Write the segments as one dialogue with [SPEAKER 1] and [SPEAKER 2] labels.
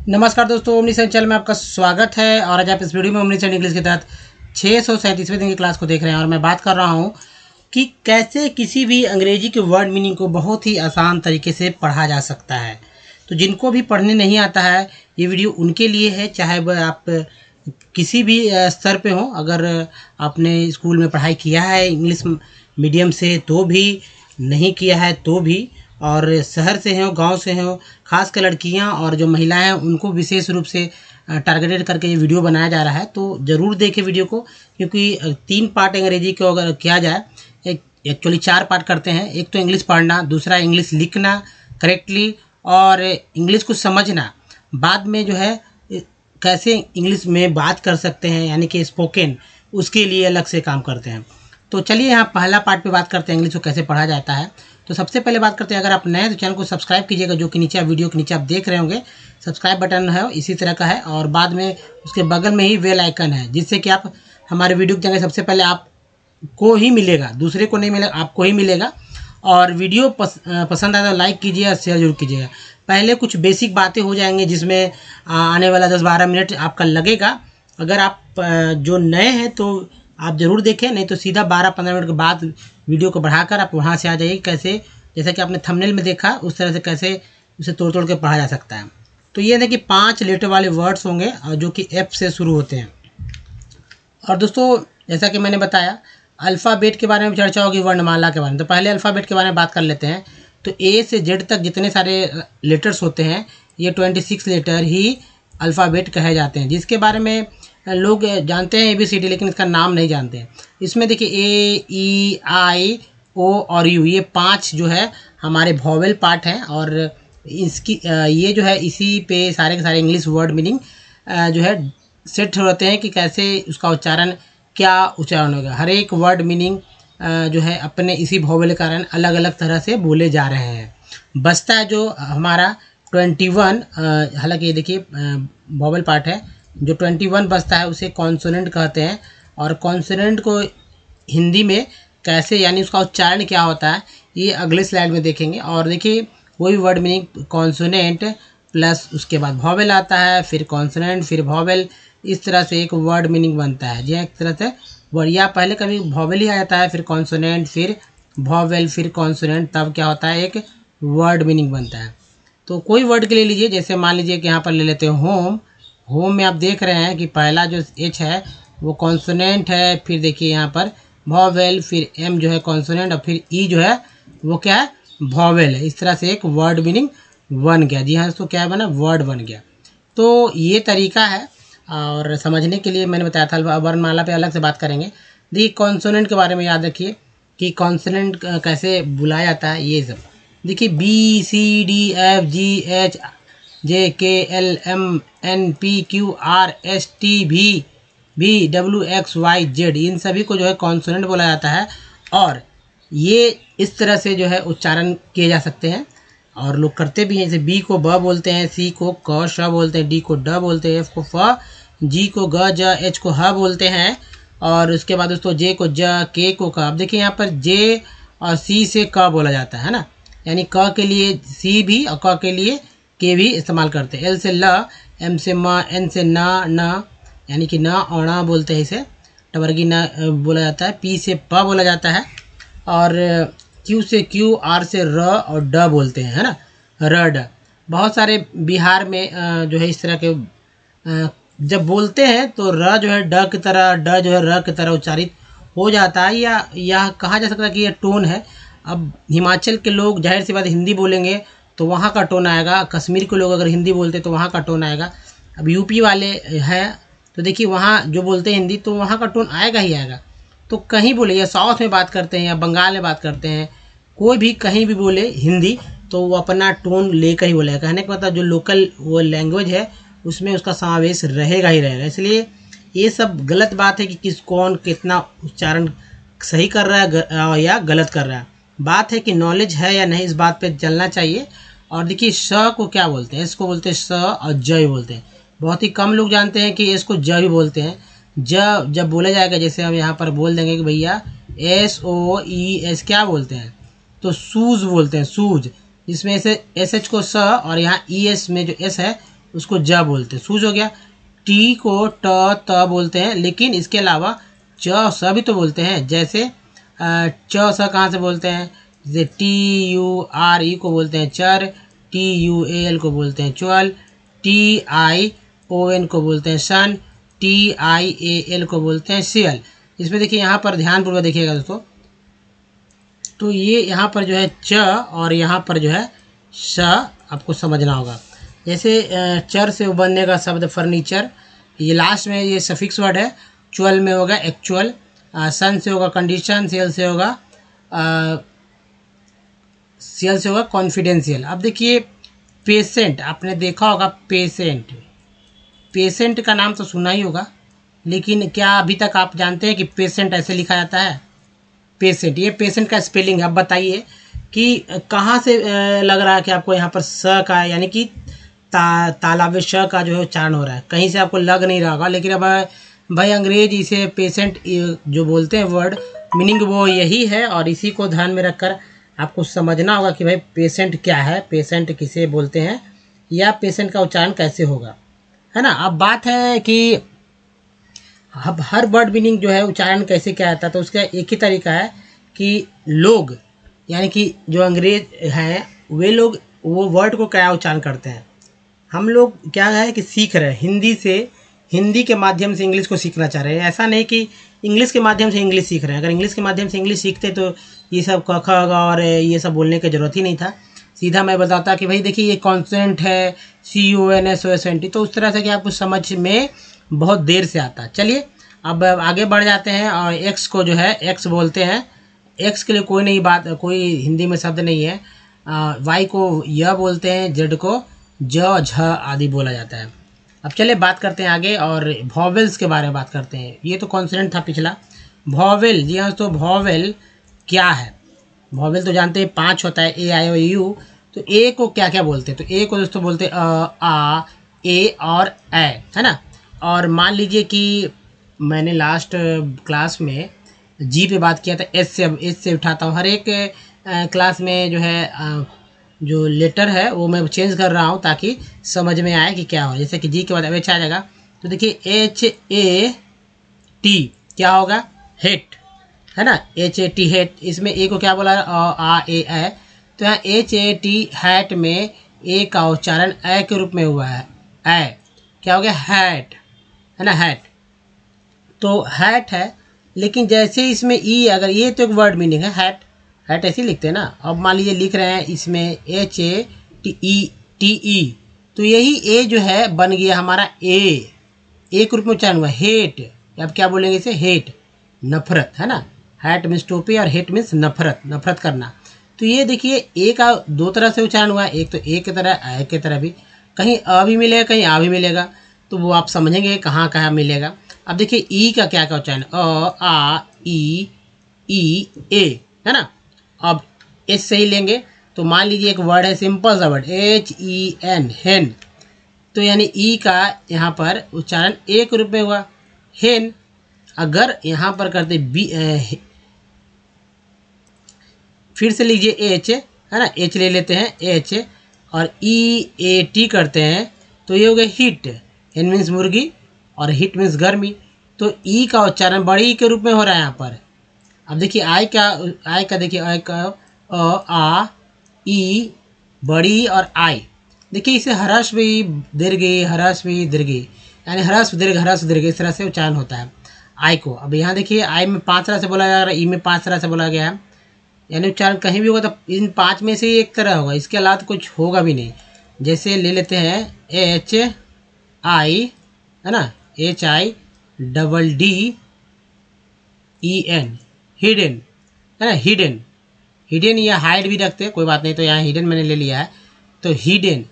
[SPEAKER 1] नमस्कार दोस्तों, omniscient channel में आपका स्वागत है। और आज आप इस वीडियो में ओमनीसेंट इंग्लिश के तहत 637वें दिन की क्लास को देख रहे हैं। और मैं बात कर रहा हूं कि कैसे किसी भी अंग्रेजी के वर्ड मीनिंग को बहुत ही आसान तरीके से पढ़ा जा सकता है। तो जिनको भी पढ़ने नहीं आता है, ये वीडियो उनके लिए है। चाहे वह आप किसी भी स्तर पे हो, अगर आपने स्कूल में पढ़ाई किया है इंग्लिश मीडियम से तो भी, नहीं किया है तो भी, और शहर से हो, गांव से हो, खास कर लड़कियां और जो महिलाएं हैं उनको विशेष रूप से टारगेटेड करके ये वीडियो बनाया जा रहा है। तो ज़रूर देखें वीडियो को, क्योंकि 3 पार्ट अंग्रेजी को अगर किया जाए, एक्चुअली 4 पार्ट करते हैं। एक तो इंग्लिश पढ़ना, दूसरा इंग्लिश लिखना करेक्टली, और इंग्लिश को समझना। बाद में जो है कैसे इंग्लिश में बात कर सकते हैं, यानी कि स्पोकन, उसके लिए अलग से काम करते हैं। तो चलिए यहाँ पहला पार्ट पे बात करते हैं, इंग्लिश को कैसे पढ़ा जाता है। तो सबसे पहले बात करते हैं, अगर आप नए हैं तो चैनल को सब्सक्राइब कीजिएगा, जो कि नीचे वीडियो के नीचे आप देख रहे होंगे सब्सक्राइब बटन है, इसी तरह का है। और बाद में उसके बगल में ही बेल आइकन है, जिससे कि आप हमारे वीडियो के सबसे पहले आपको ही मिलेगा, दूसरे को नहीं मिलेगा, आपको ही मिलेगा। और वीडियो पसंद आए तो लाइक कीजिए और शेयर जरूर कीजिएगा। पहले कुछ बेसिक बातें हो जाएंगी, जिसमें आने वाला 10-12 मिनट आपका लगेगा। अगर आप जो नए हैं तो आप ज़रूर देखें, नहीं तो सीधा 12-15 मिनट के बाद वीडियो को बढ़ाकर आप वहाँ से आ जाइए। कैसे, जैसा कि आपने थंबनेल में देखा, उस तरह से कैसे उसे तोड़ तोड़ के पढ़ा जा सकता है। तो ये है कि 5 लेटर वाले वर्ड्स होंगे और जो कि एफ से शुरू होते हैं। और दोस्तों, जैसा कि मैंने बताया, अल्फ़ाबेट के बारे में चर्चा होगी, वर्णमाला के बारे में। तो पहले अल्फ़ाबेट के बारे में बात कर लेते हैं। तो ए से जेड तक जितने सारे लेटर्स होते हैं, ये 26 लेटर ही अल्फ़ाबेट कहे जाते हैं, जिसके बारे में लोग जानते हैं ABCD, लेकिन इसका नाम नहीं जानते हैं। इसमें देखिए A, E, I, O और U, ये 5 जो है हमारे वॉवेल पार्ट हैं। और इसकी ये जो है, इसी पे सारे के सारे इंग्लिश वर्ड मीनिंग जो है सेट होते हैं कि कैसे उसका उच्चारण, क्या उच्चारण होगा। हर एक वर्ड मीनिंग जो है अपने इसी वॉवेल के कारण अलग अलग तरह से बोले जा रहे हैं। बचता है जो हमारा 21, हालांकि ये देखिए वॉवेल पार्ट है, जो 21 बचता है उसे कॉन्सोनेंट कहते हैं। और कॉन्सोनेंट को हिंदी में कैसे, यानी उसका उच्चारण क्या होता है, ये अगले स्लाइड में देखेंगे। और देखिए कोई वर्ड मीनिंग कॉन्सोनेंट प्लस उसके बाद वॉवेल आता है, फिर कॉन्सोनेंट, फिर वॉवेल, इस तरह से एक वर्ड मीनिंग बनता है। जी, एक तरह से वर्ड, या पहले कभी वॉवेल ही आ जाता है, फिर कॉन्सोनेंट, फिर वॉवेल, फिर कॉन्सोनेंट, तब क्या होता है, एक वर्ड मीनिंग बनता है। तो कोई वर्ड के ले लीजिए, जैसे मान लीजिए कि यहाँ पर ले लेते हैं होम। होम में आप देख रहे हैं कि पहला जो H है वो कॉन्सोनेंट है, फिर देखिए यहाँ पर वॉवेल, फिर M जो है कॉन्सोनेंट, और फिर E जो है वो क्या है, वॉवेल है। इस तरह से एक वर्ड मीनिंग बन गया। जी हाँ, तो क्या बना, वर्ड बन गया। तो ये तरीका है, और समझने के लिए मैंने बताया था। वर्णमाला पे अलग से बात करेंगे। देखिए कॉन्सोनेंट के बारे में याद रखिए कि कॉन्सोनेंट कैसे बुलाया जाता है। ये सब देखिए BCDFGH JKLMNPQRSTVWXYZ, इन सभी को जो है कॉन्सोनेंट बोला जाता है। और ये इस तरह से जो है उच्चारण किए जा सकते हैं, और लोग करते भी हैं। जैसे B को ब बोलते हैं, C को क श बोलते हैं, D को ड बोलते हैं, F को फ, G को ग ज, H को ह बोलते हैं। और उसके बाद दोस्तों J को ज, K को क। अब देखिए यहाँ पर J और C से क बोला जाता है ना, यानी क के लिए C भी और क के लिए के भी इस्तेमाल करते हैं। L से ल, M से म, N से न, यानी कि न और न बोलते हैं, इसे टवर्गी न बोला जाता है। P से प बोला जाता है। और Q से Q, R से र और ड बोलते हैं, है ना, र ड। बहुत सारे बिहार में जो है इस तरह के जब बोलते हैं तो र जो है ड की तरह, ड जो है र की तरह उच्चारित हो जाता है, या यह कहा जा सकता है कि यह टोन है। अब हिमाचल के लोग जाहिर सी बात हिंदी बोलेंगे तो वहाँ का टोन आएगा, कश्मीर के लोग अगर हिंदी बोलते तो वहाँ का टोन आएगा। अब यूपी वाले हैं तो देखिए वहाँ जो बोलते हैं हिंदी, तो वहाँ का टोन आएगा ही आएगा। तो कहीं बोले, या साउथ में बात करते हैं या बंगाल में बात करते हैं, कोई भी कहीं भी बोले हिंदी, तो वो अपना टोन लेकर ही बोलेगा। कहने का मतलब जो लोकल वो लैंग्वेज है उसमें उसका समावेश रहेगा ही रहेगा। इसलिए ये सब गलत बात है कि कौन कितना उच्चारण सही कर रहा है या गलत कर रहा है। बात है कि नॉलेज है या नहीं, इस बात पे चलना चाहिए। और देखिए श को क्या बोलते हैं, इसको बोलते हैं स और ज भी बोलते हैं। बहुत ही कम लोग जानते हैं कि इसको ज भी बोलते हैं। जब बोला जाएगा, जैसे हम यहाँ पर बोल देंगे कि भैया SOES क्या बोलते हैं, तो सूज बोलते हैं, सूज, जिसमें से SH को स और यहाँ ES में जो S है उसको ज बोलते हैं, सूज हो गया। टी को ट त बोलते हैं, लेकिन इसके अलावा च स भी तो बोलते हैं। जैसे च स कहाँ से बोलते हैं, जैसे टी यू आर ई को बोलते हैं चर, टी यू ए एल को बोलते हैं च्वल, टी आई ओ एन को बोलते हैं सन, टी आई ए एल को बोलते हैं सियल। इसमें देखिए यहाँ पर ध्यानपूर्वक देखिएगा दोस्तों, तो ये यहाँ पर जो है च और यहाँ पर जो है स आपको समझना होगा। जैसे चर से बनने का शब्द फर्नीचर, ये लास्ट में ये सफिक्स वर्ड है। च्वल में होगा एक्चुअल, सन से होगा कंडीशन, सेल से होगा कॉन्फिडेंशियल। अब देखिए पेशेंट, आपने देखा होगा पेशेंट, पेशेंट का नाम तो सुना ही होगा, लेकिन क्या अभी तक आप जानते हैं कि पेशेंट ऐसे लिखा जाता है? पेशेंट, ये पेशेंट का स्पेलिंग है। अब बताइए कि कहाँ से लग रहा है कि आपको यहाँ पर स का यानी कि तालाब श का जो है उच्चारण हो रहा है, कहीं से आपको लग नहीं रहा होगा। लेकिन अब भाई अंग्रेज इसे पेशेंट जो बोलते हैं वर्ड, मीनिंग वो यही है, और इसी को ध्यान में रखकर आपको समझना होगा कि भाई पेशेंट क्या है, पेशेंट किसे बोलते हैं, या पेशेंट का उच्चारण कैसे होगा, है ना। अब बात है कि अब हर वर्ड मीनिंग जो है उच्चारण कैसे क्या आता है, तो उसका एक ही तरीका है कि लोग यानी कि जो अंग्रेज हैं वे लोग वो वर्ड को क्या उच्चारण करते हैं। हम लोग क्या है कि सीख रहे हैं हिंदी से, हिंदी के माध्यम से इंग्लिश को सीखना चाह रहे हैं। ऐसा नहीं कि इंग्लिश के माध्यम से इंग्लिश सीख रहे हैं। अगर इंग्लिश के माध्यम से इंग्लिश सीखते तो ये सब क ख ग और ये सब बोलने की ज़रूरत ही नहीं था। सीधा मैं बताता कि भाई देखिए ये कॉन्सेंट है CONSONT, तो उस तरह से कि आपको समझ में बहुत देर से आता है। चलिए अब आगे बढ़ जाते हैं, और एक्स को जो है एक्स बोलते हैं। एक्स के लिए कोई नहीं बात, कोई हिंदी में शब्द नहीं है। वाई को य बोलते हैं, जेड को ज झ आदि बोला जाता है। अब चलिए बात करते हैं आगे और वॉवेल्स के बारे में बात करते हैं। ये तो कॉन्सोनेंट था पिछला। वॉवेल, जी हाँ, तो वॉवेल क्या है? वॉवेल तो जानते हैं 5 होता है, AIOU। तो ए को क्या क्या बोलते हैं? तो ए को दोस्तों बोलते हैं आ, ए और ए, है ना। और मान लीजिए कि मैंने लास्ट क्लास में जी पे बात किया था, एस से उठाता हूँ। हर एक क्लास में जो है जो लेटर है वो मैं चेंज कर रहा हूँ ताकि समझ में आए कि क्या हो। जैसे कि जी के बाद एच आ जाएगा, तो देखिए HAT क्या होगा? हेट, है ना। HAT हेट, इसमें ए को क्या बोला? आ ए ए, तो यहाँ HAT हैट में ए का उच्चारण ए के रूप में हुआ है। ए क्या हो गया? हैट, है ना, हैट। तो हैट है, लेकिन जैसे इसमें ई, अगर ये तो एक वर्ड मीनिंग है हैट, हैट ऐसे लिखते हैं ना। अब मान लीजिए लिख रहे हैं इसमें HATE, तो यही ए जो है बन गया हमारा ए के रूप में उच्चारण हुआ हेट। अब क्या बोलेंगे इसे? हेट, नफरत, है ना। हैट मीन्स टोपी और हेट मीन्स नफरत, नफरत करना। तो ये देखिए ए का 2 तरह से उच्चारण हुआ है, एक तो ए की तरह, ए की तरह भी, कहीं अ भी मिलेगा, कहीं आ भी मिलेगा, तो वो आप समझेंगे कहाँ कहाँ मिलेगा। अब देखिए ई का क्या क्या उच्चारण? अ आ ई ए, है ना। अब एच से ही लेंगे, तो मान लीजिए एक वर्ड है, सिंपल सा वर्ड HEN, हेन, तो यानी ई का यहाँ पर उच्चारण ए के रूप में हुआ हेन। अगर यहाँ पर करते बी, फिर से लीजिए एच, है ना, एच ले लेते हैं एच, और EAT करते हैं, तो ये हो गया हीट। हेन मीन्स मुर्गी और हीट मीन्स गर्मी, तो ई का उच्चारण बड़ी के रूप में हो रहा है यहाँ पर। अब देखिए आई का देखिए, आई का आ ई बड़ी और आई, देखिए इसे हरस भी दीर्घी, हरस भी दीर्घी, यानी हरस दीर्घ इस तरह से उच्चारण होता है आई को। अब यहाँ देखिए आई में 5 तरह से बोला जा रहा है, ई में 5 तरह से बोला गया है, यानी उच्चारण कहीं भी होगा तो इन 5 में से एक तरह होगा, इसके अलावा तो कुछ होगा भी नहीं। जैसे ले लेते हैं HI, है ना, HIDDEN, हिडन, है ना, हिडन, हिडन या हाइड भी रखते हैं, कोई बात नहीं, तो यहाँ हिडन मैंने ले लिया है। तो हिडन,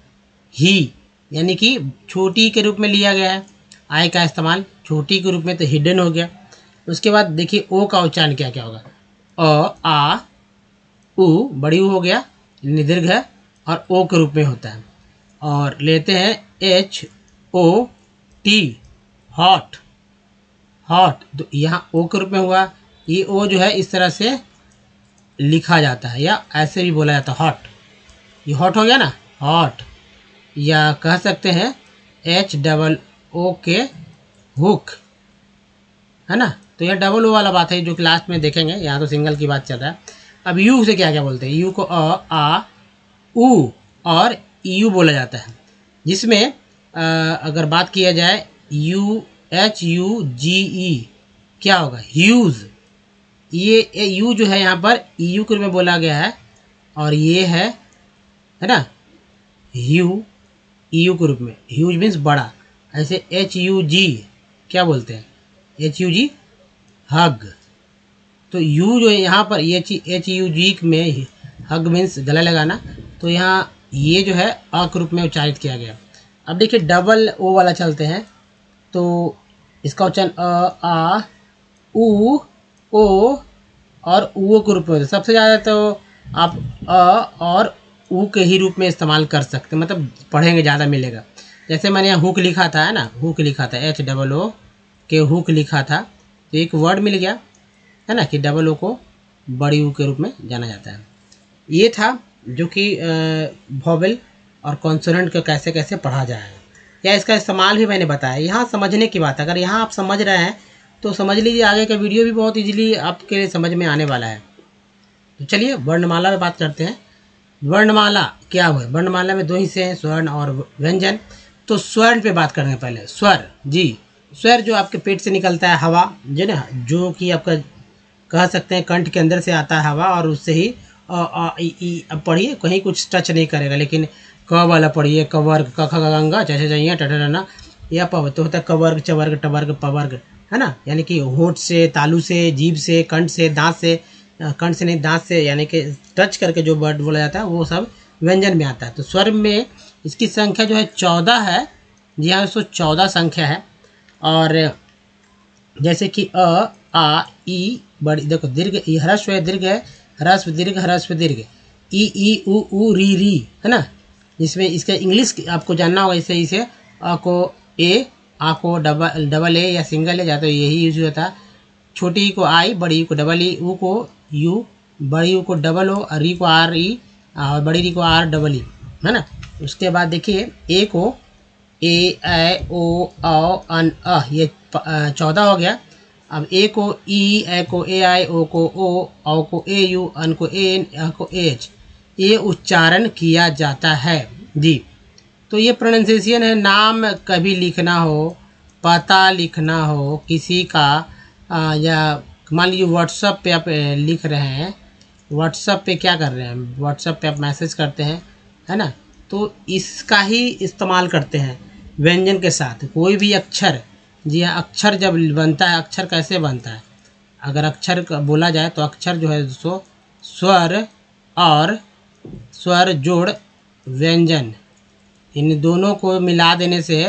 [SPEAKER 1] ही यानी कि छोटी के रूप में लिया गया है, आई का इस्तेमाल छोटी के रूप में, तो हिडन हो गया। उसके बाद देखिए ओ का उच्चारण क्या क्या होगा? अ आ उ, बड़ी ऊ हो गया, दीर्घ है और ओ के रूप में होता है। और लेते हैं HOT, हॉट, हॉट, तो यहाँ ओ के रूप में हुआ। ये ओ जो है इस तरह से लिखा जाता है या ऐसे भी बोला जाता है हॉट, ये हॉट हो गया ना, हॉट। या कह सकते हैं एच डबल ओ के हुक, है ना। तो यह डबल ओ वाला बात है जो क्लास में देखेंगे, यहाँ तो सिंगल की बात चल रहा है। अब यू से क्या क्या बोलते हैं, यू को आ ऊ और यू बोला जाता है, जिसमें अगर बात किया जाए यू एच यू जी ई क्या होगा, ह्यूज। ये यू जो है यहाँ पर यू के रूप में बोला गया है, और ये है ना ह्यू, यू के रूप में, ह्यूज मीन्स बड़ा। ऐसे एच यू जी क्या बोलते हैं, एच यू जी हग। तो यू जो है यहाँ पर एच यू जी में हग मीन्स गला लगाना, तो यहाँ ये जो है अ के रूप में उच्चारित किया गया। अब देखिए डबल ओ वाला चलते हैं, तो इसका उच्चारण अ आ ऊ ओ और ऊ के रूप में होता है। सबसे ज़्यादा तो आप अ और ऊ के ही रूप में इस्तेमाल कर सकते हैं, मतलब पढ़ेंगे ज़्यादा मिलेगा। जैसे मैंने यहाँ हुक लिखा था, है ना, हुक लिखा था एच डबल ओ के हुक लिखा था, तो एक वर्ड मिल गया, है ना, कि डबल ओ को बड़ी यू के रूप में जाना जाता है। ये था जो कि वोवेल और कॉन्सोनेंट को कैसे कैसे पढ़ा जाए, या इसका इस्तेमाल भी मैंने बताया। यहाँ समझने की बात है, अगर यहाँ आप समझ रहे हैं तो समझ लीजिए आगे का वीडियो भी बहुत इजीली आपके लिए समझ में आने वाला है। तो चलिए वर्णमाला में बात करते हैं। वर्णमाला क्या हुआ, वर्णमाला में दो हिस्से हैं, स्वर्ण और व्यंजन। तो स्वर्ण पे बात करेंगे पहले। स्वर जी, स्वर जो आपके पेट से निकलता है, हवा जो ना, जो कि आपका कह सकते हैं कंठ के अंदर से आता है हवा, और उससे ही अब पढ़िए, कहीं कुछ टच नहीं करेगा, लेकिन क वाला पढ़िए, कवर्ग, क ख ग घ ङ, च छ ज ञ ट ठ ड न, यह प तो होता है कवर्ग, चवर्ग, टवर्ग, पवर्ग, है ना। यानी कि होठ से, तालू से, जीभ से, कंठ से, दांत से, कंठ से नहीं दांत से, यानी कि टच करके जो वर्ड बोला जाता है वो सब व्यंजन में आता है। तो स्वर में इसकी संख्या जो है 14 है। जी हाँ, 114 संख्या है। और जैसे कि अ आ ई, बड़ी देखो दीर्घ, ह्रस्व है, दीर्घ है, ह्रस्व दीर्घ, ह्रस्व दीर्घ, ई उ री, है ना। जिसमें इसका इंग्लिश आपको जानना होगा, इसे अ को ए, आ को डबल ए या सिंगल ए, जाता है यही यूज होता है। छोटी ई को आई, बड़ी ई को डबल ई, ऊ को यू, बड़ी यू को डबल ओ, और री को आर ई, और बड़ी री को आर डबल ई, है ना। उसके बाद देखिए ए को ए ए ओ अन अ, ये 14 हो गया। अब ए को ई, ए को ए आई, ओ को ओ को ए यू, अन को ए एन, अ को एच, ये उच्चारण किया जाता है जी। तो ये प्रोनाउंसिएशन है। नाम कभी लिखना हो, पता लिखना हो किसी का, या मान लीजिए व्हाट्सएप पे आप लिख रहे हैं, व्हाट्सएप पे क्या कर रहे हैं, व्हाट्सएप पे आप मैसेज करते हैं, है ना, तो इसका ही इस्तेमाल करते हैं व्यंजन के साथ। कोई भी अक्षर, जी हाँ, अक्षर जब बनता है, अक्षर कैसे बनता है, अगर अक्षर बोला जाए तो अक्षर जो है दोस्तों, स्वर और स्वर जोड़ व्यंजन, इन दोनों को मिला देने से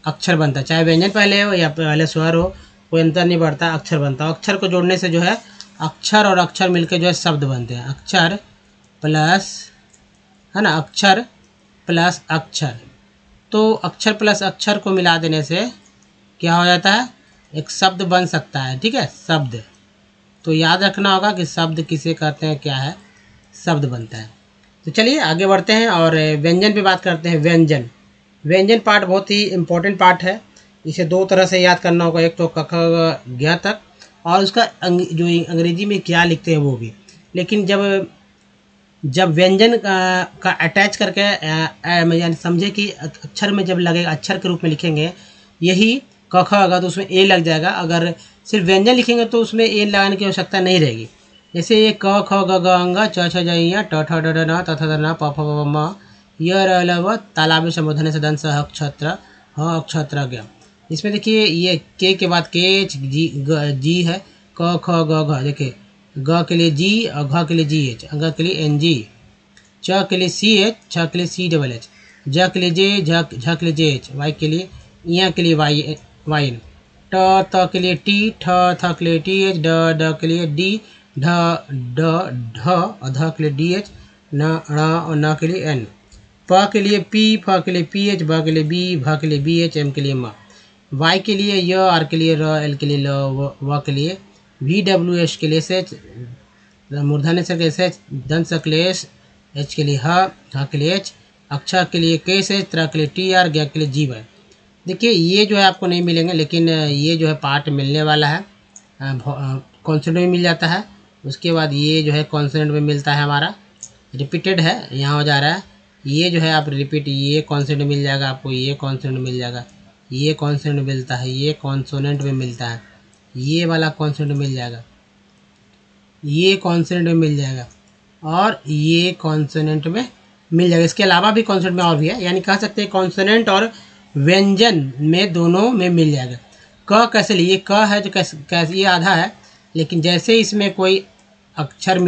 [SPEAKER 1] अक्षर बनता है। चाहे व्यंजन पहले हो या पहले स्वर हो, कोई अंतर नहीं पड़ता, अक्षर बनता है। अक्षर को जोड़ने से जो है अक्षर और अक्षर मिलकर जो है शब्द बनते हैं। अक्षर प्लस, है ना, अक्षर प्लस अक्षर, तो अक्षर प्लस अक्षर को मिला देने से क्या हो जाता है, एक शब्द बन सकता है। ठीक है, शब्द। तो याद रखना होगा कि शब्द किसे कहते हैं, क्या है, शब्द बनता है। तो चलिए आगे बढ़ते हैं और व्यंजन पे बात करते हैं। व्यंजन, व्यंजन पार्ट बहुत ही इम्पोर्टेंट पार्ट है। इसे दो तरह से याद करना होगा, एक तो क ख ग तक, और उसका जो अंग्रेजी में क्या लिखते हैं वो भी। लेकिन जब व्यंजन का अटैच करके यानी समझे कि अक्षर में जब लगेगा, अक्षर के रूप में लिखेंगे, यही क ख ग, तो उसमें ए लग जाएगा। अगर सिर्फ व्यंजन लिखेंगे तो उसमें ए लगाने की आवश्यकता नहीं रहेगी। जैसे ये क ख ग घ ङ च छ ज ञ ट ठ ड ढ न त थ द न प फ ब म य र ल व, तालाबी संबोधन से दंस ह क्षत्र ह अक्षत्र ज्ञ। इसमें देखिए ये के बाद केच जी है, क ख ग घ, देखिए ग के लिए जी और घ के लिए जी एच, अंग के लिए एन जी, च के लिए सी एच, छ के लिए सी डबल एच, ज के लिए जे, झ के लिए जे एच, वाई के लिए इ के लिए वाई एन, ट त के लिए टी, ठ थ के लिए टी एच, ड के लिए डी, ढ ढ और ध के लिए डी एच, न ण और न के लिए एन, प के लिए पी, फ के लिए पी एच, भ के लिए बी, भ के लिए बी एच, एम के लिए म, वाई के लिए य, आर के लिए र, एल के लिए ल, व के लिए वी, डब्ल्यू, एच के लिए एस एच, मूर्धन्य से एस एच, दंत से के लिए एस, एच के लिए ह के लिए एच, अक्षर के लिए के एस एच, त्र के लिए टी आर, ज्ञ के लिए जी वाई। देखिए ये जो है आपको नहीं मिलेंगे, लेकिन ये जो है पार्ट मिलने वाला है, कॉन्सोनेंट में मिल जाता है। उसके बाद ये जो है कॉन्सोनेंट में मिलता है हमारा, रिपीटेड है यहाँ हो जा रहा है। ये जो है आप रिपीट, ये कॉन्सोनेंट मिल जाएगा आपको, ये कॉन्सोनेंट मिल जाएगा, ये कॉन्सोनेंट मिलता है, ये कॉन्सोनेंट में मिलता है, ये वाला कॉन्सोनेंट मिल जाएगा, ये कॉन्सोनेंट में मिल जाएगा, और ये कॉन्सोनेंट में मिल जाएगा। इसके अलावा भी कॉन्सोनेंट में और भी है, यानी कह सकते हैं कॉन्सोनेंट और व्यंजन में दोनों में मिल जाएगा। क कैसे लिए, क है जो कैसे ये आधा है, लेकिन जैसे इसमें कोई अक्षर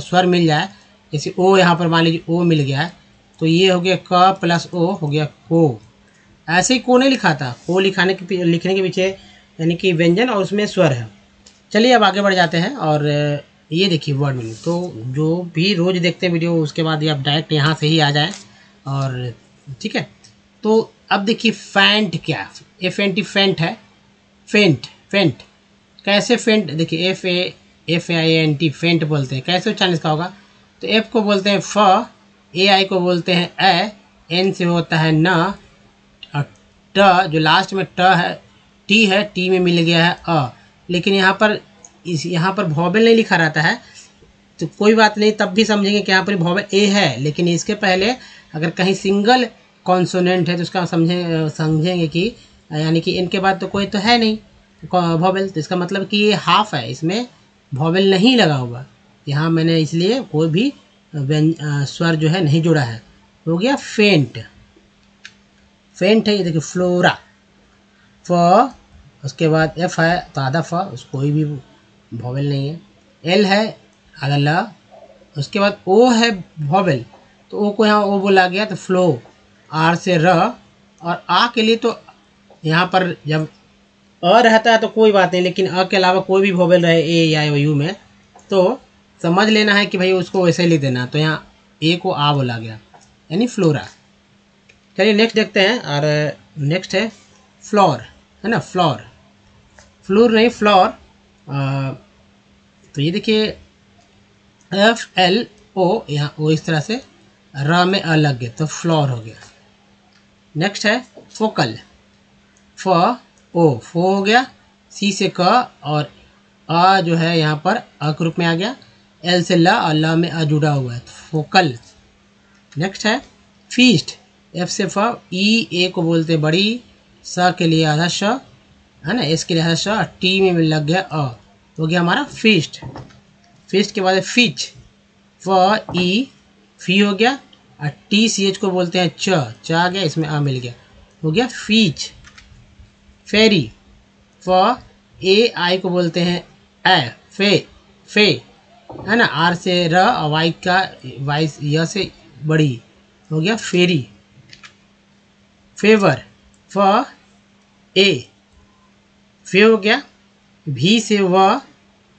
[SPEAKER 1] स्वर मिल जाए, जैसे ओ, यहाँ पर मान लीजिए ओ मिल गया है, तो ये हो गया क प्लस ओ हो गया को। ऐसे ही को नहीं लिखा था, को लिखने के पीछे यानी कि व्यंजन और उसमें स्वर है। चलिए अब आगे बढ़ जाते हैं, और ये देखिए वर्ड मीनिंग। तो जो भी रोज़ देखते हैं वीडियो, उसके बाद ये आप डायरेक्ट यहाँ से ही आ जाएं, और ठीक है। तो अब देखिए फेंट क्या, FNT फेंट है, फेंट, फेंट कैसे, फेंट देखिए FAINT फेंट बोलते हैं। कैसे उच्चारण इसका होगा, तो F को बोलते हैं फ, AI को बोलते हैं ए, N से होता है न, और ट जो लास्ट में ट है, टी है, टी में मिल गया है अ, लेकिन यहाँ पर वॉवेल नहीं लिखा रहता है, तो कोई बात नहीं, तब भी समझेंगे कि यहाँ पर वॉवेल ए है, लेकिन इसके पहले अगर कहीं सिंगल कॉन्सोनेंट है तो उसका समझेंगे कि यानी कि इनके बाद तो कोई तो है नहीं वॉवेल, तो इसका मतलब कि ये हाफ है, इसमें वॉवेल नहीं लगा हुआ। यहाँ मैंने इसलिए कोई भी स्वर जो है नहीं जुड़ा है। हो गया फेंट, फेंट है ये देखिए, फ्लोरा फ, उसके बाद F है तो आधा फ, उसको कोई भी वॉवेल नहीं है। L है आधा ल, उसके बाद O है वॉवेल, तो O को यहाँ O बोला गया तो फ्लो, R से र, और आ के लिए तो यहाँ पर जब अ रहता है तो कोई बात नहीं, लेकिन अ के अलावा कोई भी वॉवेल रहे ए या यू में, तो समझ लेना है कि भाई उसको वैसे लिख देना, तो यहाँ ए को आ बोला गया, यानी फ्लोरा। चलिए नेक्स्ट देखते हैं, और नेक्स्ट है फ्लोर, है ना, फ्लोर, फ्लोर नहीं फ्लोर। तो ये देखिए FLO, यहाँ ओ इस तरह से, र में अ लग गया तो फ्लोर हो गया। नेक्स्ट है फोकल, फ ओ, फो हो गया, सी से क, और अ जो है यहाँ पर अ के रूप में आ गया, एल से ल, और ल में अ जुड़ा हुआ है, फोकल। नेक्स्ट है फीस्ट, F से फ, ई, ए को बोलते हैं बड़ी, स के लिए आधा श, है ना, एस के लिए आधा श, टी में लग गया अ, हो गया हमारा फीस्ट। फीस्ट के बाद फिच, फ ई, फी हो गया, और टी सी एच को बोलते हैं च आ गया, इसमें आ मिल गया, हो गया फीच। फेरी, फ ए आई को बोलते हैं ए, फे, फे, है ना, आर से र, और वाई का वाई य से बड़ी, हो गया फेरी। फेवर, फ ए, फे हो गया, भी से व,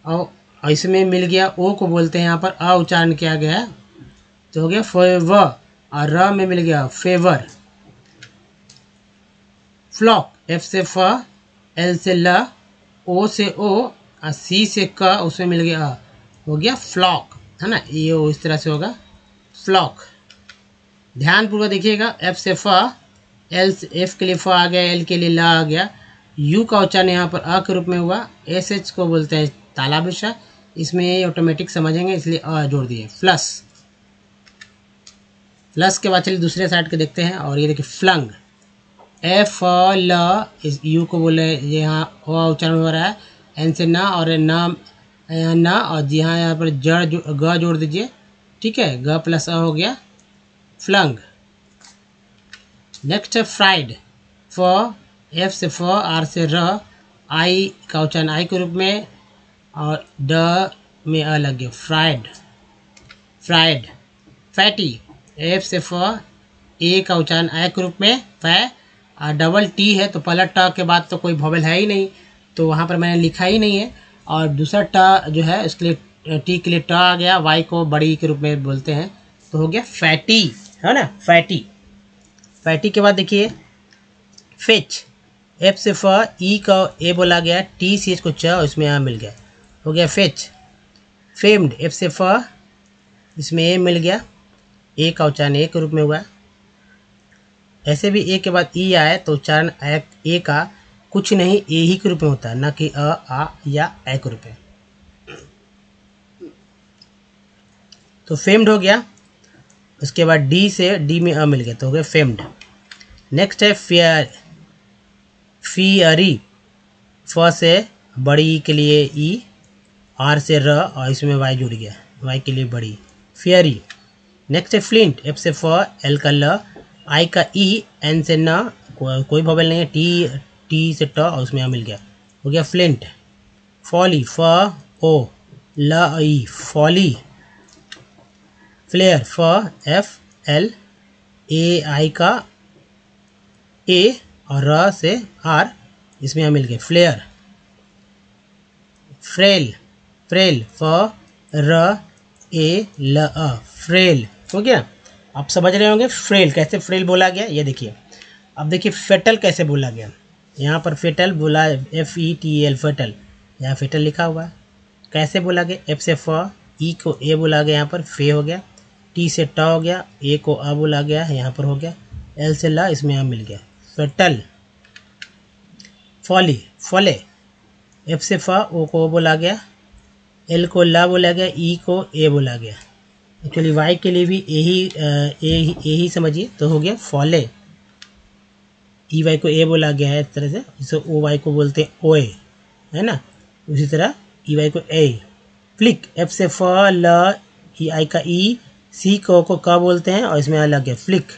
[SPEAKER 1] और इसमें मिल गया ओ को बोलते हैं यहाँ पर अ उच्चारण किया गया है, तो हो गया फेवर, और र में मिल गया फेवर। फ्लॉक, F से फ, L से ल, O से ओ, और सी से क, उसमें मिल गया अ, हो गया फ्लॉक, है ना, ये ओ इस तरह से होगा फ्लॉक। ध्यानपूर्वक देखिएगा, F से फ, F के लिए फ आ गया, L के लिए ल आ गया, U का उच्चारण यहाँ पर अ के रूप में हुआ, SH को बोलते हैं तालाब ऋषा, इसमें ऑटोमेटिक समझेंगे इसलिए अ जोड़ दिए। फ्लस, प्लस के बाद चलिए दूसरे साइड के देखते हैं, और ये देखिए फ्लंग, F ल, इस U को बोले, ये यहाँ अ उच्चारण हो रहा है, एन से ना, और ना, और जी हाँ यहाँ पर ग जोड़ दीजिए, ठीक है, ग प्लस अ हो गया फ्लंग। नेक्स्ट है फ्राइड, फ, F से फ, R से र, आई का उच्चारण आई के रूप में, और ड में अ लग गया फ्राइड, फ्राइड। फैटी, F से फ, ए का उच्चारण ए के रूप में, फै, और डबल टी है तो पहला ट के बाद तो कोई वॉवेल है ही नहीं, तो वहाँ पर मैंने लिखा ही नहीं है, और दूसरा ट जो है उसके लिए टी के लिए ट आ गया, वाई को बड़ी के रूप में बोलते हैं, तो हो गया फैटी, है ना, फैटी। फैटी के बाद देखिए फिच, F से फ, ई का ए बोला गया, टी सी एच को च, और इसमें आ मिल गया, हो गया फिच। फेम्ड, F से फ, इसमें ए मिल गया, ए का उच्चारण ए के रूप में हुआ। ऐसे भी ए के बाद ई आए तो उच्चारण ए का कुछ नहीं ए ही के रूप में होता है, ना कि अ, आ या ए के रूप में। तो फेम्ड हो गया। उसके बाद डी से डी में अ मिल गया तो हो गया फेम्ड। नेक्स्ट है फियर, फियरी, फ से बड़ी के लिए ई, आर से र और इसमें वाई जुड़ गया, वाई के लिए बड़ी, फियरी। नेक्स्ट है फ्लिंट, एफ से फ, एल का ल, आई का ई, एन से न, कोई वोवेल नहीं है, टी से ट और उसमें आ मिल गया, हो गया फ्लिंट। फॉली, फ ओ ल ई, फॉली। फ्लेयर, फ एफ एल, ए आई का ए और र से आर, इसमें आ मिल गया, फ्लेयर। फ्रेल, फ्रेल, फ र ए ल अ, फ्रेल, हो गया। आप समझ रहे होंगे फ्रेल कैसे फ्रेल बोला गया, ये देखिए। अब देखिए फेटल कैसे बोला गया। यहाँ पर फेटल बोला FETL, फेटल, यहाँ फेटल लिखा हुआ है। कैसे बोला गया, एफ से फ, ई को ए बोला गया, यहाँ पर फे हो गया, टी से ट हो गया, ए को अ बोला गया, यहाँ पर हो गया, एल से ला, इसमें यहाँ मिल गया, फेटल। फॉली, फॉले, एफ से फ, ओ को बोला गया, एल को ला बोला गया, ई को ए बोला गया। एक्चुअली वाई के लिए भी ए ही समझिए, तो हो गया फॉले। ई वाई को ए बोला गया है इस तरह से, जिसे ओ वाई को बोलते हैं ओए, है ना। उसी तरह ई वाई को ए। फ्लिक, एफ से फ, ल, ई आई का ई, सी को क बोलते हैं और इसमें अलग है, फ्लिक।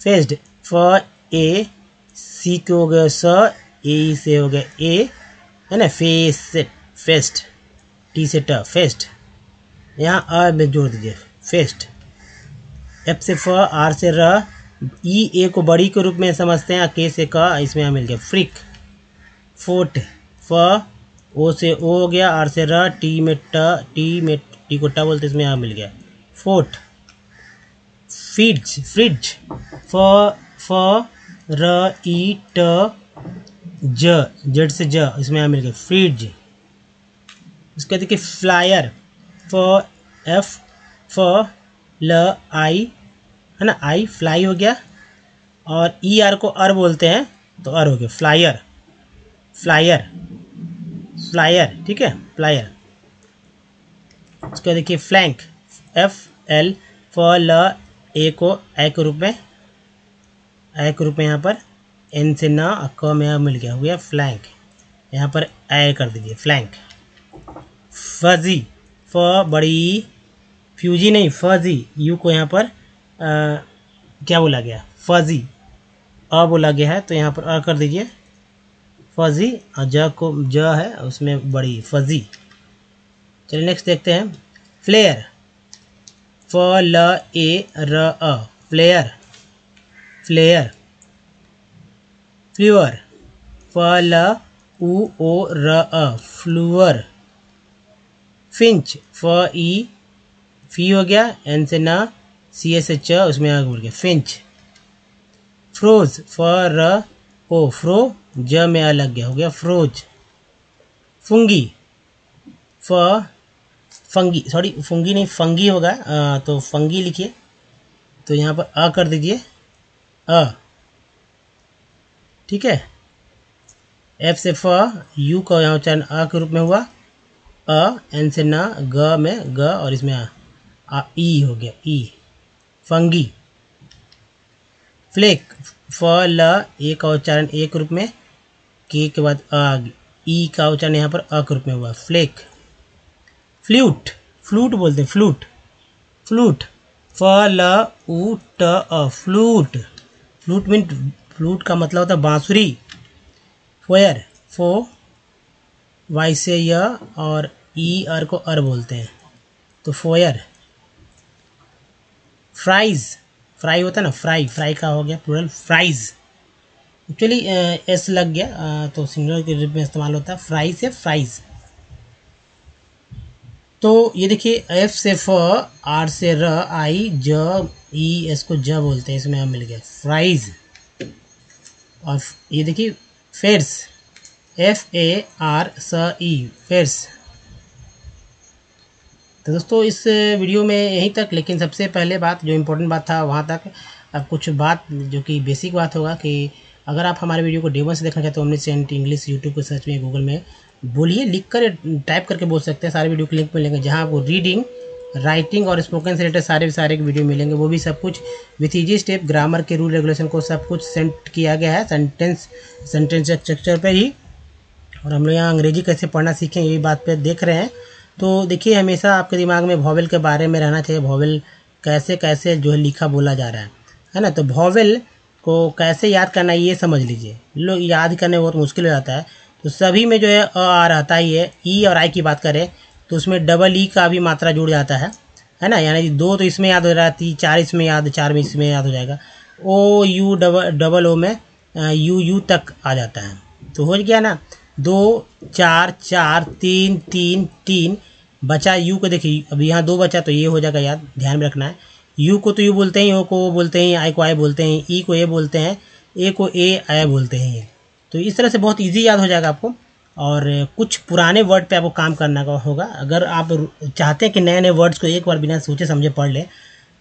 [SPEAKER 1] फेस्ड, फ ए, सी को हो गया स, ए से हो गया ए, है ना, फेस, फेस्ट, टी से ट, फेस्ट। यहाँ अ में जोड़ दीजिए, फेस्ट। एफ से फ, आर से र, ई ए को बड़ी के रूप में समझते हैं, के से क, इसमें यहाँ मिल गया, फ्रिक। फोर्ट, फ ओ से ओ हो गया, आर से र, टी में टी को ट बोलते, इसमें यहाँ मिल गया, फोर्ट। फ्रिज, फ्रिज, फ र ई ट ज, जेड से ज, इसमें यहाँ मिल गया, फ्रिज। उसके बाद देखिए फ्लायर, फ एफ फ ल आई, है ना, आई, फ्लाई हो गया, और ई आर को अर बोलते हैं तो अर हो गया, फ्लायर, फ्लायर, फ्लायर, ठीक है, फ्लायर। उसके बाद देखिए फ्लैंक, एफ एल फ ल ए को ए के रूप में, ए के रूप में यहाँ पर एन से ना, क में यहाँ मिल गया, हो गया फ्लैंक, यहाँ पर ए कर दीजिए, फ्लैंक। फजी, फ बड़ी, फ्यूजी नहीं, फजी, यू को यहाँ पर क्या बोला गया, फजी, अ बोला गया है तो यहाँ पर अ कर दीजिए, फजी, और ज को ज है उसमें बड़ी, फजी। चलिए नेक्स्ट देखते हैं, फ्लेयर, फ ल ए र अ, फ्लेयर, फ्लेयर। फ्लूअर, फ ल उ ओ र अ, फ्लूअर। फिंच, फ ई, फी हो गया, एन से ना, सी एस एच, उसमें आगे बोल गया, फिंच। फ्रोज, फ र ओ, फ्रो, ज में आ लग गया, हो गया froze. Fungi, fungi, sorry fungi नहीं, फंगी होगा, तो फंगी लिखिए, तो यहाँ पर अ कर दीजिए, अ, ठीक है। एफ से फ, यू का यहाँ उच्चारण अ के रूप में हुआ, अ, एन से ना, ग में ग, और इसमें आ ई हो गया, ई, फंगी। फ्लेक, फ ल ए का उच्चारण ए के रूप में, के बाद ई का उच्चारण यहाँ पर अ के रूप में हुआ, फ्लेक। फ्लूट, फ्लूट बोलते हैं, फ्लूट, फ्लूट, फ ल उ ट अ, फ्लूट। फ्लूट मीन, फ्लूट का मतलब होता है बांसुरी। फोयर, फो वाई से य और ई आर को अर बोलते हैं तो फोयर। फ्राइज, फ्राई होता है ना, फ्राई, फ्राई का हो गया प्लूरल, फ्राइज। एक्चुअली एस लग गया तो सिंगुलर के रूप में इस्तेमाल होता है, फ्राई से फ्राइज। तो ये देखिए एफ से फ, आर से र, आई, ज, ई, एस को ज बोलते हैं, इसमें हम मिल गया, फ्राइज। और ये देखिए फेर्स, एफ ए आर स ई, फेर्स। तो दोस्तों इस वीडियो में यहीं तक, लेकिन सबसे पहले बात जो इम्पोर्टेंट बात था वहाँ तक, अब कुछ बात जो कि बेसिक बात होगा कि अगर आप हमारे वीडियो को डे वन से देखना चाहते हो ओमनीसेंट इंग्लिश यूट्यूब को सर्च में गूगल में बोलिए, लिख कर टाइप करके बोल सकते हैं। सारे वीडियो के लिंक मिलेंगे जहाँ आपको रीडिंग, राइटिंग और स्पोकन से रिलेटेड सारे वीडियो मिलेंगे, वो भी सब कुछ विथ ईजी स्टेप, ग्रामर के रूल रेगुलेशन को सब कुछ सेट किया गया है सेंटेंस स्ट्रक्चर पर ही। और हम लोग यहाँ अंग्रेजी कैसे पढ़ना सीखें यही बात पे देख रहे हैं। तो देखिए, हमेशा आपके दिमाग में वॉवेल के बारे में रहना चाहिए, वॉवेल कैसे कैसे जो है लिखा बोला जा रहा है ना। तो वॉवेल को कैसे याद करना है ये समझ लीजिए। लोग याद करने बहुत मुश्किल हो जाता है। तो सभी में जो है आ रहता ही है। ई और आई की बात करें तो उसमें डबल ई का भी मात्रा जुड़ जाता है ना। यानी 2 तो इसमें याद हो जाती, 4 इसमें याद, 4 में इसमें याद हो जाएगा। ओ यू डबल ओ में यू तक आ जाता है। तो हो गया ना, 2 4 4 3 3 3 बचा यू को। देखिए अब यहाँ 2 बचा तो ये हो जाएगा याद, ध्यान में रखना है। यू को तो यू बोलते हैं, ओ को वो बोलते हैं, आई को आई बोलते हैं, ई को ए बोलते हैं, ए को ए आई बोलते हैं ये। तो इस तरह से बहुत इजी याद हो जाएगा आपको। और कुछ पुराने वर्ड पे आपको काम करना होगा। अगर आप चाहते हैं कि नए नए वर्ड्स को एक बार बिना सोचे समझे पढ़ लें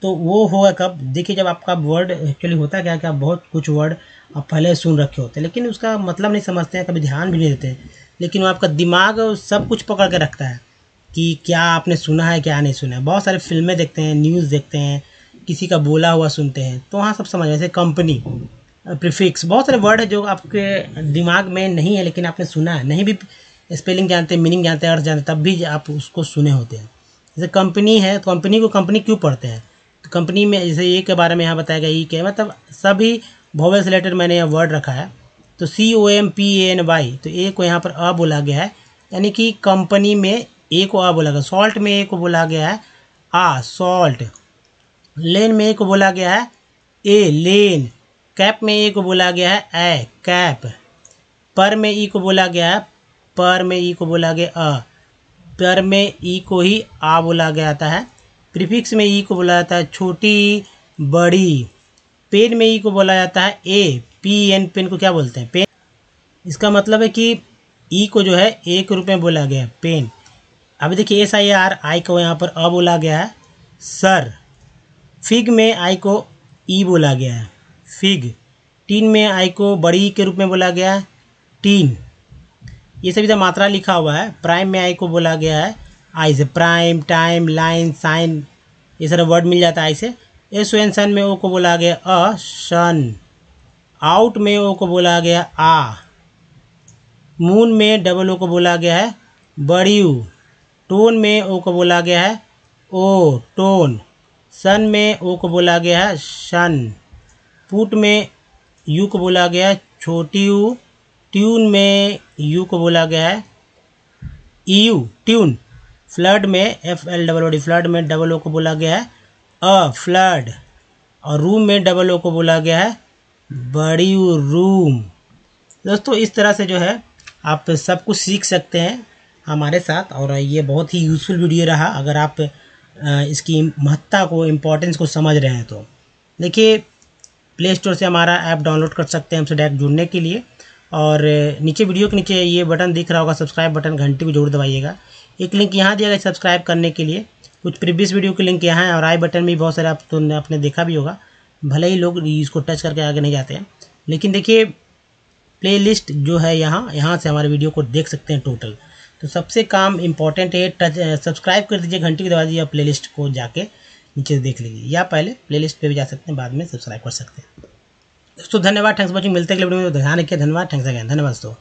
[SPEAKER 1] तो वो होगा कब, देखिए जब आपका वर्ड एक्चुअली होता क्या है कि आप बहुत कुछ वर्ड आप पहले सुन रखे होते हैं लेकिन उसका मतलब नहीं समझते हैं, कभी ध्यान भी नहीं देते, लेकिन वो आपका दिमाग सब कुछ पकड़ के रखता है कि क्या आपने सुना है क्या नहीं सुना है। बहुत सारे फिल्में देखते हैं, न्यूज़ देखते हैं, किसी का बोला हुआ सुनते हैं, तो वहाँ सब समझ, जैसे कंपनी, प्रीफिक्स, बहुत सारे वर्ड है जो आपके दिमाग में नहीं है लेकिन आपने सुना है, नहीं भी स्पेलिंग जानते, मीनिंग जानते हैं, अर्थ जानते, तब भी आप उसको सुने होते हैं। जैसे कंपनी है तो कंपनी को कंपनी क्यों पढ़ते हैं, तो कंपनी में जैसे ए के बारे में यहाँ बताया गया, ई के मतलब सभी वोवेल से रिलेटेड मैंने यहाँ वर्ड रखा है। तो COMPANY, तो ए को यहाँ पर अ बोला गया है, यानी कि कंपनी में ए को अ बोला गया। सॉल्ट में ए को बोला गया है आ, सॉल्ट। लेन में ए को बोला गया है ए, लेन। कैप में ए को बोला गया है ए, कैप। पर में ई को बोला गया है, पर में ई को बोला गया अ, पर में ई को ही आ बोला गया था है। प्रीफिक्स में ई को बोला जाता है छोटी बड़ी। पेन में ई को बोला जाता है ए, PN, पेन को क्या बोलते हैं, पेन। इसका मतलब है कि ई को जो है ए के रूप में बोला गया है, पेन। अभी देखिए SIR, आई को यहाँ पर अ बोला गया है, सर। फिग में आई को ई बोला गया है, फिग। टीन में आई को बड़ी के रूप में बोला गया है, टीन। ये सभी तो मात्रा लिखा हुआ है। प्राइम में आई को बोला गया है आई से, प्राइम, टाइम, लाइन, साइन, ये सारा वर्ड मिल जाता है आई से। SON, सन में ओ को बोला गया अ, सन। आउट में ओ को बोला गया आ। मून में डबल ओ को बोला गया है बड़ीयू। टोन में ओ को बोला गया है ओ, टोन। सन में ओ को बोला गया है शन। पुट में यू को बोला गया है छोटी यू। ट्यून में यू को बोला गया है EU, ट्यून। फ्लड में FLOOD, फ्लड में डबल ओ को बोला गया है अ, फ्लड। और रूम में डबल ओ को बोला गया है बड़ी रूम। दोस्तों इस तरह से जो है आप सब कुछ सीख सकते हैं हमारे साथ, और ये बहुत ही यूज़फुल वीडियो रहा अगर आप इसकी महत्ता को, इम्पोर्टेंस को समझ रहे हैं। तो देखिए, प्ले स्टोर से हमारा ऐप डाउनलोड कर सकते हैं हमसे डायरेक्ट जुड़ने के लिए। और नीचे वीडियो के नीचे ये बटन दिख रहा होगा, सब्सक्राइब बटन, घंटी को जरूर दबाइएगा। एक लिंक यहाँ दिया गया सब्सक्राइब करने के लिए, कुछ प्रीवियस वीडियो के लिंक यहाँ है, और आई बटन में बहुत सारे आप तो आपने देखा भी होगा, भले ही लोग इसको टच करके आगे नहीं जाते हैं, लेकिन देखिए प्लेलिस्ट जो है यहाँ से हमारे वीडियो को देख सकते हैं टोटल। तो सबसे काम इम्पॉर्टेंट है, टच सब्सक्राइब कर दीजिए, घंटी को दबा दीजिए, प्लेलिस्ट को जाके नीचे देख लीजिए, या पहले प्लेलिस्ट पे भी जा सकते हैं, बाद में सब्सक्राइब कर सकते हैं। दोस्तों धन्यवाद, थैंक्स फॉर वॉचिंग। मिलते हैं अगले वीडियो में, ध्यान रखिए, धन्यवाद, थैंक्स अगेन, धन्यवाद दोस्तों।